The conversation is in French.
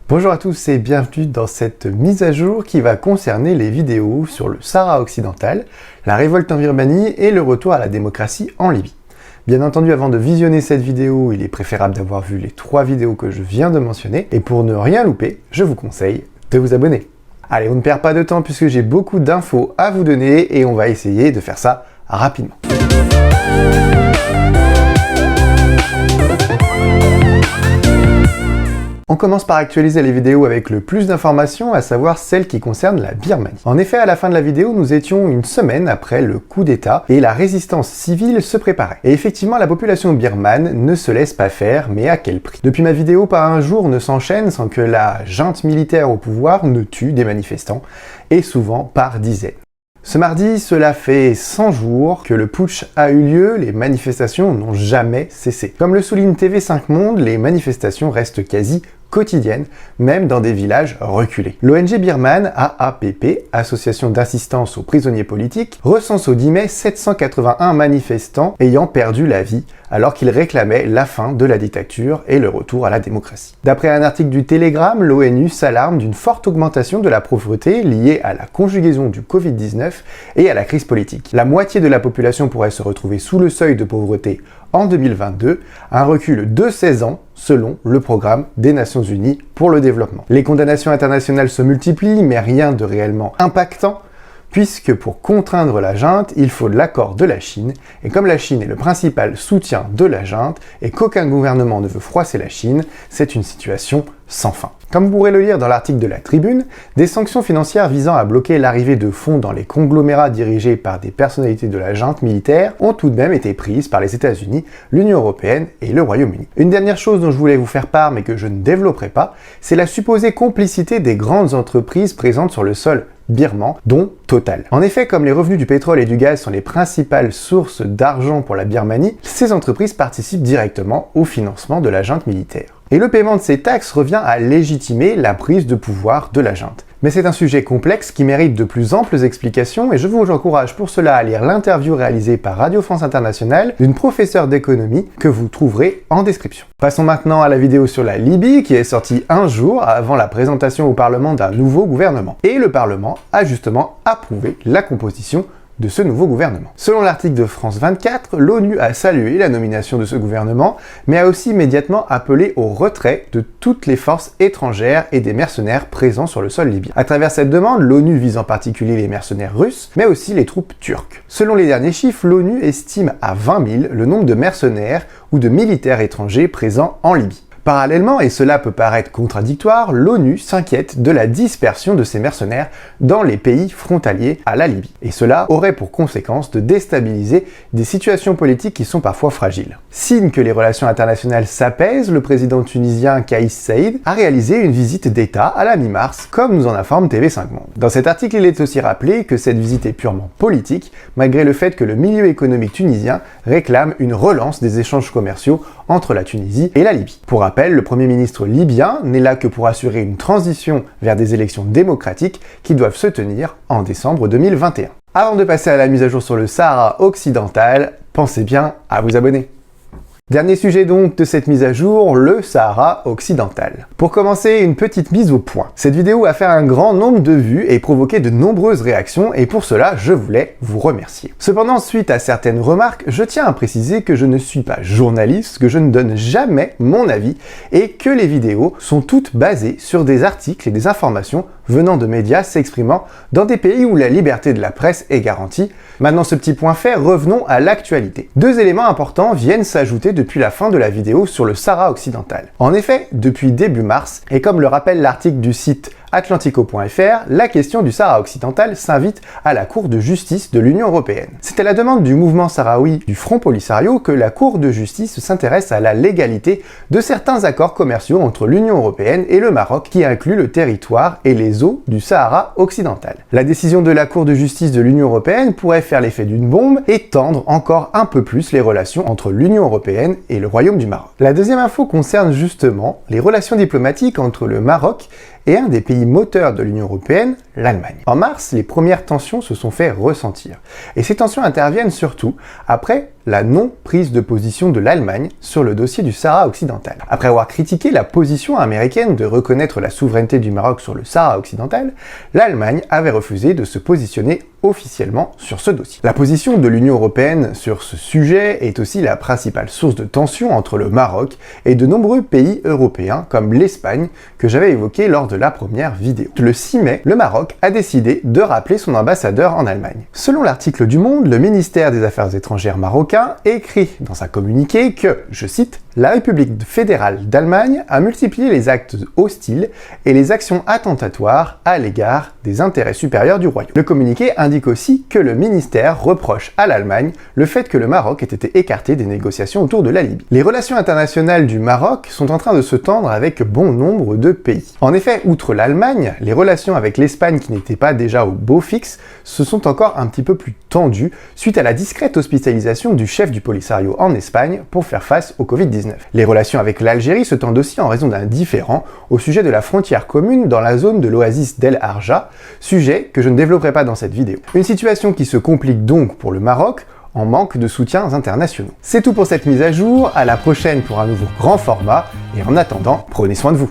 Bonjour à tous et bienvenue dans cette mise à jour qui va concerner les vidéos sur le Sahara occidental, la révolte en Birmanie et le retour à la démocratie en Libye. Bien entendu, avant de visionner cette vidéo, il est préférable d'avoir vu les 3 vidéos que je viens de mentionner, et pour ne rien louper, je vous conseille de vous abonner. Allez, on ne perd pas de temps puisque j'ai beaucoup d'infos à vous donner et on va essayer de faire ça rapidement. On commence par actualiser les vidéos avec le plus d'informations, à savoir celles qui concernent la Birmanie. En effet, à la fin de la vidéo, nous étions une semaine après le coup d'État et la résistance civile se préparait. Et effectivement, la population birmane ne se laisse pas faire, mais à quel prix? Depuis ma vidéo, pas un jour ne s'enchaîne sans que la junte militaire au pouvoir ne tue des manifestants, et souvent par dizaines. Ce mardi, cela fait 100 jours que le putsch a eu lieu, les manifestations n'ont jamais cessé. Comme le souligne TV5 Monde, les manifestations restent quasi quotidiennes, même dans des villages reculés. L'ONG birmane AAPP, Association d'assistance aux prisonniers politiques, recense au 10 mai 781 manifestants ayant perdu la vie alors qu'ils réclamaient la fin de la dictature et le retour à la démocratie. D'après un article du Télégramme, l'ONU s'alarme d'une forte augmentation de la pauvreté liée à la conjugaison du Covid-19 et à la crise politique. La moitié de la population pourrait se retrouver sous le seuil de pauvreté en 2022, un recul de 16 ans selon le programme des Nations Unies pour le développement. Les condamnations internationales se multiplient, mais rien de réellement impactant, puisque pour contraindre la junte, il faut l'accord de la Chine, et comme la Chine est le principal soutien de la junte, et qu'aucun gouvernement ne veut froisser la Chine, c'est une situation sans fin. Comme vous pourrez le lire dans l'article de la Tribune, des sanctions financières visant à bloquer l'arrivée de fonds dans les conglomérats dirigés par des personnalités de la junte militaire ont tout de même été prises par les États-Unis, l'Union européenne et le Royaume-Uni. Une dernière chose dont je voulais vous faire part mais que je ne développerai pas, c'est la supposée complicité des grandes entreprises présentes sur le sol birman, dont Total. En effet, comme les revenus du pétrole et du gaz sont les principales sources d'argent pour la Birmanie, ces entreprises participent directement au financement de la junte militaire. Et le paiement de ces taxes revient à légitimer la prise de pouvoir de la junte. Mais c'est un sujet complexe qui mérite de plus amples explications et je vous encourage pour cela à lire l'interview réalisée par Radio France Internationale d'une professeure d'économie que vous trouverez en description. Passons maintenant à la vidéo sur la Libye qui est sortie un jour avant la présentation au Parlement d'un nouveau gouvernement. Et le Parlement a justement approuvé la composition de ce nouveau gouvernement. Selon l'article de France 24, l'ONU a salué la nomination de ce gouvernement, mais a aussi immédiatement appelé au retrait de toutes les forces étrangères et des mercenaires présents sur le sol libyen. À travers cette demande, l'ONU vise en particulier les mercenaires russes, mais aussi les troupes turques. Selon les derniers chiffres, l'ONU estime à 20 000 le nombre de mercenaires ou de militaires étrangers présents en Libye. Parallèlement, et cela peut paraître contradictoire, l'ONU s'inquiète de la dispersion de ces mercenaires dans les pays frontaliers à la Libye. Et cela aurait pour conséquence de déstabiliser des situations politiques qui sont parfois fragiles. Signe que les relations internationales s'apaisent, le président tunisien Kais Saied a réalisé une visite d'État à la mi-mars, comme nous en informe TV5 Monde. Dans cet article, il est aussi rappelé que cette visite est purement politique, malgré le fait que le milieu économique tunisien réclame une relance des échanges commerciaux entre la Tunisie et la Libye. Pour rappel, le Premier ministre libyen n'est là que pour assurer une transition vers des élections démocratiques qui doivent se tenir en décembre 2021. Avant de passer à la mise à jour sur le Sahara occidental, pensez bien à vous abonner. Dernier sujet donc de cette mise à jour, le Sahara occidental. Pour commencer, une petite mise au point. Cette vidéo a fait un grand nombre de vues et provoqué de nombreuses réactions et pour cela, je voulais vous remercier. Cependant, suite à certaines remarques, je tiens à préciser que je ne suis pas journaliste, que je ne donne jamais mon avis et que les vidéos sont toutes basées sur des articles et des informations venant de médias s'exprimant dans des pays où la liberté de la presse est garantie. Maintenant ce petit point fait, revenons à l'actualité. 2 éléments importants viennent s'ajouter depuis la fin de la vidéo sur le Sahara occidental. En effet, depuis début mars, et comme le rappelle l'article du site Atlantico.fr, la question du Sahara occidental s'invite à la Cour de justice de l'Union européenne. C'est à la demande du mouvement sahraoui du Front Polisario que la Cour de justice s'intéresse à la légalité de certains accords commerciaux entre l'Union européenne et le Maroc qui incluent le territoire et les eaux du Sahara occidental. La décision de la Cour de justice de l'Union européenne pourrait faire l'effet d'une bombe et tendre encore un peu plus les relations entre l'Union européenne et le Royaume du Maroc. La deuxième info concerne justement les relations diplomatiques entre le Maroc et un des pays moteurs de l'Union européenne, l'Allemagne. En mars, les premières tensions se sont fait ressentir. Et ces tensions interviennent surtout après la non-prise de position de l'Allemagne sur le dossier du Sahara occidental. Après avoir critiqué la position américaine de reconnaître la souveraineté du Maroc sur le Sahara occidental, l'Allemagne avait refusé de se positionner officiellement sur ce dossier. La position de l'Union européenne sur ce sujet est aussi la principale source de tension entre le Maroc et de nombreux pays européens comme l'Espagne que j'avais évoqué lors de la première vidéo. Le 6 mai, le Maroc a décidé de rappeler son ambassadeur en Allemagne. Selon l'article du Monde, le ministère des Affaires étrangères marocain écrit dans un communiqué que, je cite, la République fédérale d'Allemagne a multiplié les actes hostiles et les actions attentatoires à l'égard des intérêts supérieurs du royaume. Le communiqué indique aussi que le ministère reproche à l'Allemagne le fait que le Maroc ait été écarté des négociations autour de la Libye. Les relations internationales du Maroc sont en train de se tendre avec bon nombre de pays. En effet, outre l'Allemagne, les relations avec l'Espagne qui n'étaient pas déjà au beau fixe se sont encore un petit peu plus tendues suite à la discrète hospitalisation du chef du Polisario en Espagne pour faire face au Covid-19. Les relations avec l'Algérie se tendent aussi en raison d'un différend au sujet de la frontière commune dans la zone de l'oasis d'El Arja, sujet que je ne développerai pas dans cette vidéo. Une situation qui se complique donc pour le Maroc, en manque de soutiens internationaux. C'est tout pour cette mise à jour, à la prochaine pour un nouveau grand format, et en attendant, prenez soin de vous.